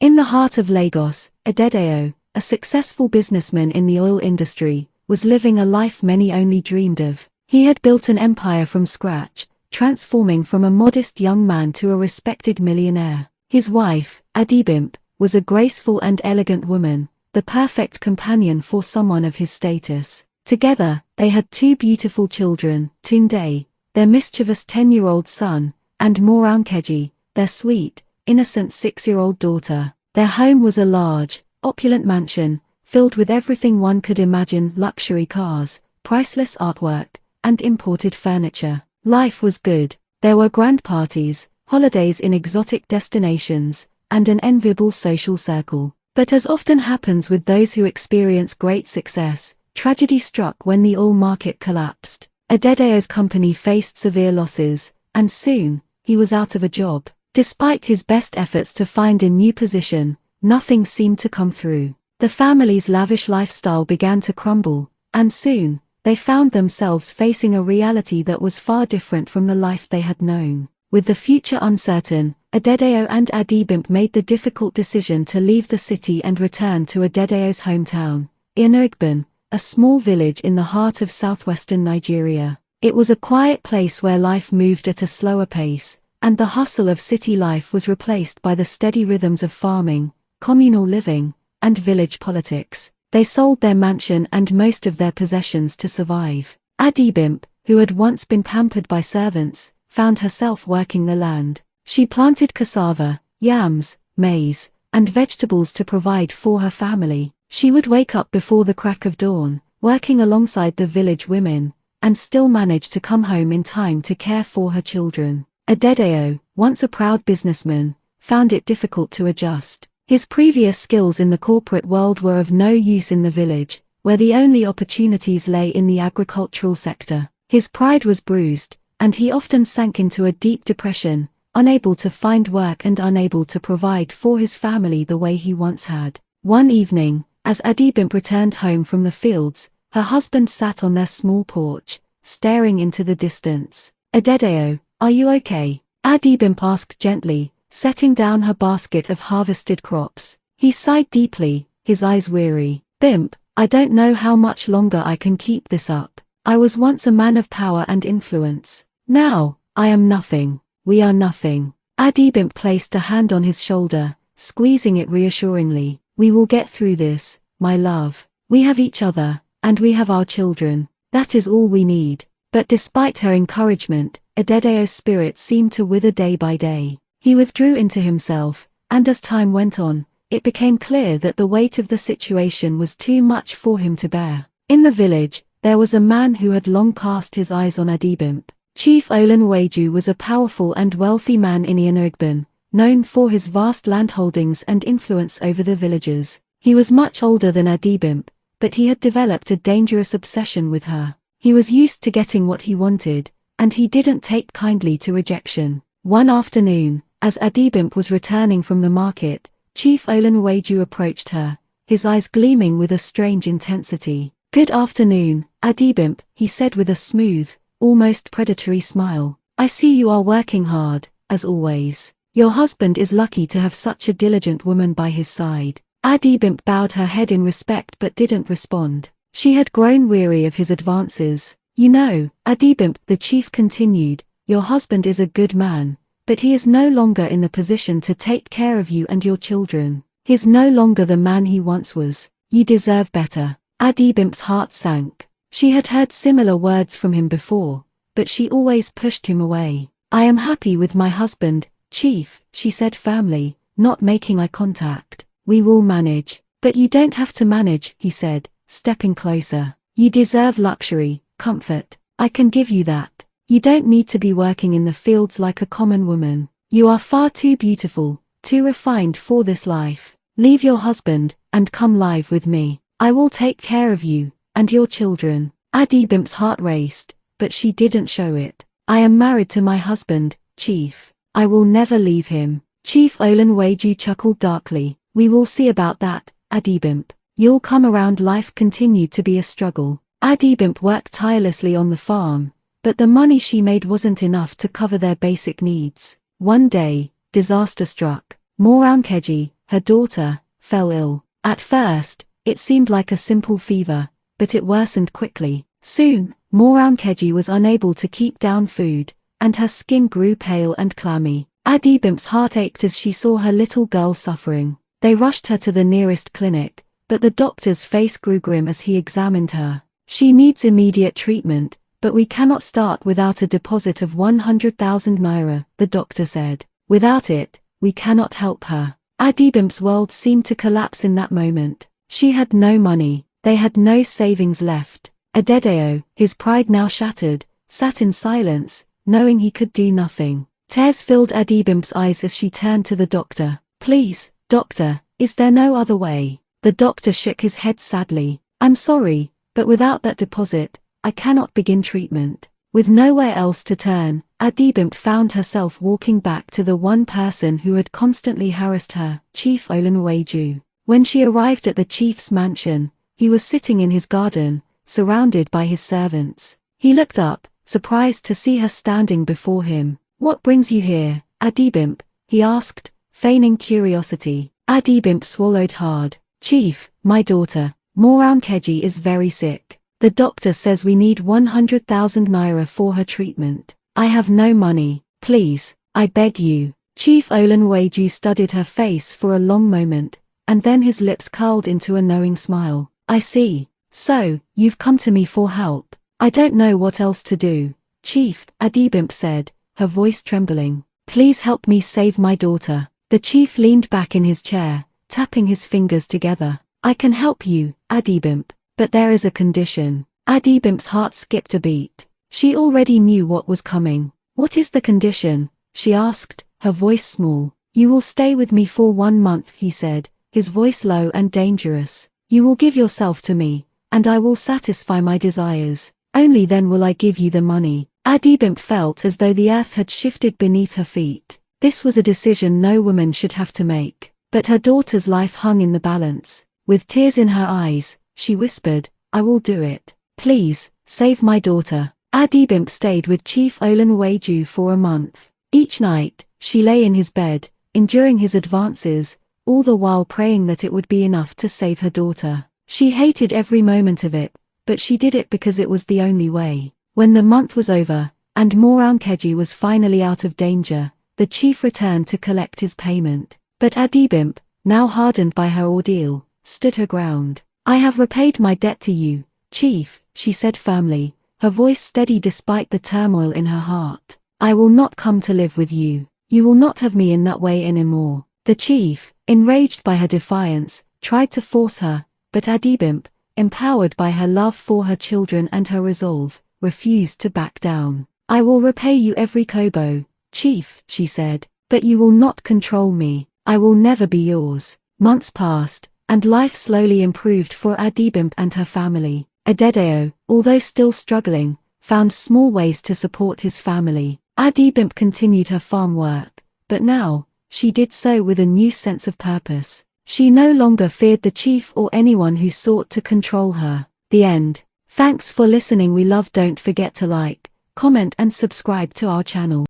In the heart of Lagos, Adedeo, a successful businessman in the oil industry, was living a life many only dreamed of. He had built an empire from scratch, transforming from a modest young man to a respected millionaire. His wife, Adebimpe, was a graceful and elegant woman, the perfect companion for someone of his status. Together, they had two beautiful children, Tunde, their mischievous 10-year-old son, and Morankeji, their sweet, innocent 6-year-old daughter. Their home was a large, opulent mansion, filled with everything one could imagine: luxury cars, priceless artwork, and imported furniture. Life was good. There were grand parties, holidays in exotic destinations, and an enviable social circle. But as often happens with those who experience great success, tragedy struck when the oil market collapsed. Adedeo's company faced severe losses, and soon, he was out of a job. Despite his best efforts to find a new position, nothing seemed to come through. The family's lavish lifestyle began to crumble, and soon, they found themselves facing a reality that was far different from the life they had known. With the future uncertain, Adedeo and Adebimpe made the difficult decision to leave the city and return to Adedeo's hometown, Inuigban, a small village in the heart of southwestern Nigeria. It was a quiet place where life moved at a slower pace, and the hustle of city life was replaced by the steady rhythms of farming, communal living, and village politics. They sold their mansion and most of their possessions to survive. Adebimpe, who had once been pampered by servants, found herself working the land. She planted cassava, yams, maize, and vegetables to provide for her family. She would wake up before the crack of dawn, working alongside the village women, and still manage to come home in time to care for her children. Adedeo, once a proud businessman, found it difficult to adjust. His previous skills in the corporate world were of no use in the village, where the only opportunities lay in the agricultural sector. His pride was bruised, and he often sank into a deep depression, unable to find work and unable to provide for his family the way he once had. One evening, as Adebimpe returned home from the fields, her husband sat on their small porch, staring into the distance. "Adedeo, are you okay?" Adebimpe asked gently, setting down her basket of harvested crops. He sighed deeply, his eyes weary. "Bimpe, I don't know how much longer I can keep this up. I was once a man of power and influence. Now, I am nothing. We are nothing." Adebimpe placed a hand on his shoulder, squeezing it reassuringly. "We will get through this, my love. We have each other, and we have our children. That is all we need." But despite her encouragement, Adedeo's spirit seemed to wither day by day. He withdrew into himself, and as time went on, it became clear that the weight of the situation was too much for him to bear. In the village, there was a man who had long cast his eyes on Adebimpe. Chief Olanweju was a powerful and wealthy man in Inuigban, known for his vast landholdings and influence over the villagers. He was much older than Adebimpe, but he had developed a dangerous obsession with her. He was used to getting what he wanted, and he didn't take kindly to rejection. One afternoon, as Adebimpe was returning from the market, Chief Olanweju approached her, his eyes gleaming with a strange intensity. "Good afternoon, Adebimpe," he said with a smooth, almost predatory smile. "I see you are working hard, as always. Your husband is lucky to have such a diligent woman by his side." Adebimpe bowed her head in respect but didn't respond. She had grown weary of his advances. "You know, Adebimpe," the chief continued, "your husband is a good man, but he is no longer in the position to take care of you and your children. He's no longer the man he once was. You deserve better." Adebimpe's heart sank. She had heard similar words from him before, but she always pushed him away. "I am happy with my husband, Chief," she said firmly, not making eye contact. "We will manage." "But you don't have to manage," he said, stepping closer. "You deserve luxury, comfort. I can give you that. You don't need to be working in the fields like a common woman. You are far too beautiful, too refined for this life. Leave your husband, and come live with me. I will take care of you, and your children." Adebimpe's heart raced, but she didn't show it. "I am married to my husband, Chief. I will never leave him." Chief Olanweju chuckled darkly. "We will see about that, Adebimpe. You'll come around." Life continued to be a struggle. Adebimpe worked tirelessly on the farm, but the money she made wasn't enough to cover their basic needs. One day, disaster struck. Morankeji, her daughter, fell ill. At first, it seemed like a simple fever, but it worsened quickly. Soon, Morankeji was unable to keep down food, and her skin grew pale and clammy. Adibimp's heart ached as she saw her little girl suffering. They rushed her to the nearest clinic, but the doctor's face grew grim as he examined her. She needs immediate treatment, but we cannot start without a deposit of 100,000 naira, the doctor said. Without it, we cannot help her. Adibimp's world seemed to collapse in that moment. She had no money, they had no savings left. Adedeo, his pride now shattered, sat in silence, knowing he could do nothing. Tears filled Adibimp's eyes as she turned to the doctor. Please, doctor, is there no other way? The doctor shook his head sadly. I'm sorry, but without that deposit, I cannot begin treatment. With nowhere else to turn, Adibimp found herself walking back to the one person who had constantly harassed her, Chief Olanweju. When she arrived at the chief's mansion, he was sitting in his garden, surrounded by his servants. He looked up, surprised to see her standing before him. What brings you here, Adibimp? He asked, feigning curiosity. Adibimp swallowed hard. Chief, my daughter, Morankeji is very sick. The doctor says we need 100,000 naira for her treatment. I have no money. Please, I beg you. Chief Olanweju studied her face for a long moment, and then his lips curled into a knowing smile. I see. So, you've come to me for help. I don't know what else to do. Chief, Adibimp said, her voice trembling. Please help me save my daughter. The chief leaned back in his chair, tapping his fingers together. I can help you, Adibimp, but there is a condition. Adibimp's heart skipped a beat. She already knew what was coming. What is the condition? She asked, her voice small. You will stay with me for 1 month, he said, his voice low and dangerous. You will give yourself to me, and I will satisfy my desires. Only then will I give you the money. Adibimp felt as though the earth had shifted beneath her feet. This was a decision no woman should have to make, but her daughter's life hung in the balance. With tears in her eyes, she whispered, I will do it. Please, save my daughter. Adibimp stayed with Chief Olanweju for a month. Each night, she lay in his bed, enduring his advances, all the while praying that it would be enough to save her daughter. She hated every moment of it, but she did it because it was the only way. When the month was over, and Morankeji was finally out of danger, the chief returned to collect his payment. But Adibimp, now hardened by her ordeal, stood her ground. I have repaid my debt to you, Chief, she said firmly, her voice steady despite the turmoil in her heart. I will not come to live with you. You will not have me in that way anymore. The chief, enraged by her defiance, tried to force her, but Adibimp, empowered by her love for her children and her resolve, refused to back down. I will repay you every kobo, Chief, she said, but you will not control me. I will never be yours. Months passed, and life slowly improved for Adibimp and her family. Adedeo, although still struggling, found small ways to support his family. Adibimp continued her farm work, but now, she did so with a new sense of purpose. She no longer feared the chief or anyone who sought to control her. The end. Thanks for listening. We love. Don't forget to like, comment and subscribe to our channel.